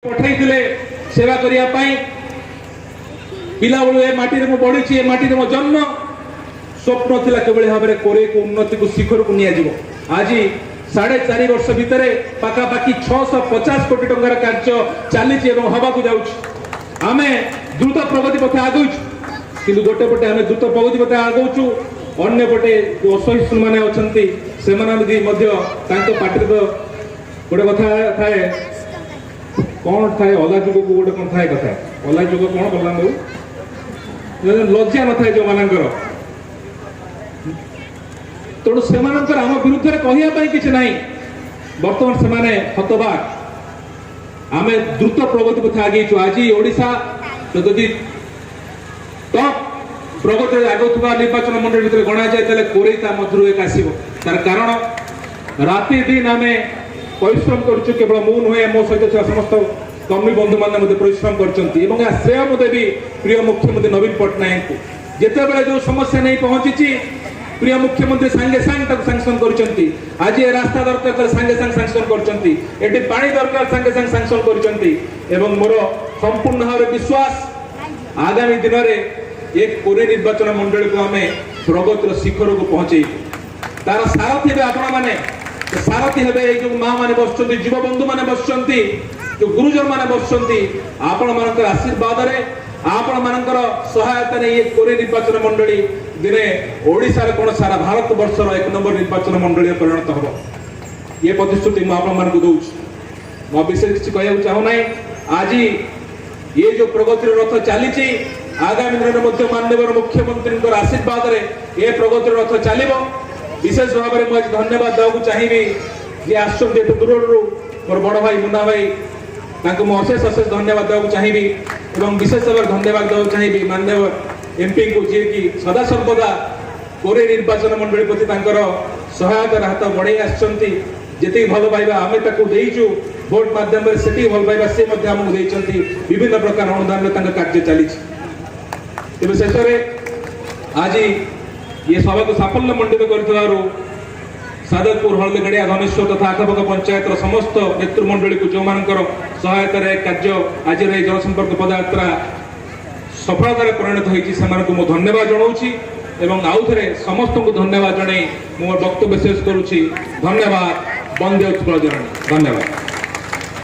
पठाइले सेवा करिया पाई पिला बेलू ए माटी रे मो बढ़ी ए माटी रे मो जन्म स्वप्न थिला केबळे भाबरे कोरे को उन्नति को शिखर को निया जीवो आज 4.5 वर्ष भितर पाखापाखि 650 कोटी टंकार कार्य चली हवा को जाऊँ आमे द्रुत प्रगति पथे आगुच किंतु गोटे पटे आमे द्रुत प्रगति पथे आगुचु अन्य पटे जो असहिष्णु माने अछंती सेमानंदी मध्य तांको पार्टी तो गोटे कथा थाए कौन थाए अलाजुग को गोटे कौन थाए कथा अलाजुग कौन बोला लज्जा न थाए जो मानकर तेणु से आम विरुद्ध कहवाई कि ना बर्तमान से हतबाक आम द्रुत प्रगति पथ आगे आज ओडिशा जदि टॉप प्रगति आगुवा निर्वाचन मंडल भर गणा जाए कोरे मध्य एक आसो तार कारण राति दिन आम परिश्रम करुँ केवल मु नुहे मो सहित समस्त कर्मी बंधु मैंने परिश्रम कर श्रेय मु देवी प्रिय मुख्यमंत्री नवीन पट्टनायक जिते बड़े जो समस्या नहीं पहुंची प्रिय मुख्यमंत्री सांगे सांग सांक्शन कर आज ये रास्ता दरकार सांगे सांग सांक्शन कर पानी दरकार सांगे सांग सांक्शन कर मोर संपूर्ण भाव विश्वास आगामी दिन में एक कोरे निर्वाचन मंडल को आम प्रगतिर शिखर को पहुंचे तार सारथी हे आपण मैंने सारथी हे जो माँ मैंने बस जीव बंधु मैंने बस जो गुरुजन मैंने बस आपण मान आशीर्वाद आपण मानकर सहायता नहीं ये कोरे निर्वाचन मंडली दिने ओडिशा कोन सारा भारत वर्षर 1 नंबर निर्वाचन मंडली परिणत हो ये प्रतिश्रुति मु आपण मान को दउछ मो विशेष किछ कहया चाहू नै आज ये जो प्रगति रथ चली आगामी दिन में माननीय मुख्यमंत्री आशीर्वाद रे ये प्रगति रथ चलिबो विशेष भाव में मुझे धन्यवाद देवाक चाहिए जे आसुँच दूर मोर बड़ भाई मुन्ना भाई अशेष अशेष धन्यवाद देवाक चाहिए और विशेष भाव धन्यवाद देवाक चाहिए माननीय एमपी को जी की सदा सर्वदा कोरे निर्वाचन मंडली प्रति सहायतार हाथ बढ़े आते भल पाइबा आम देचु भोट मध्यम से भल पाइबा सी आमको विभिन्न प्रकार अनुदान कार्य चली शेष आज ये सभा को साफल्य मंडित कर सादतपुर हलदीगड़िया धनेश्वर तथा आखपाख पंचायत समस्त नेतृमंडली को जो मानकर सहायतार कार्य आज जनसंपर्क पदयात्रा सफलतार परिणत होती धन्यवाद जनाऊँगी एवं आउ थे समस्त को धन्यवाद जन मो वक्तव्य शेष करुँची धन्यवाद। वंदे उत्कल जननी। धन्यवाद।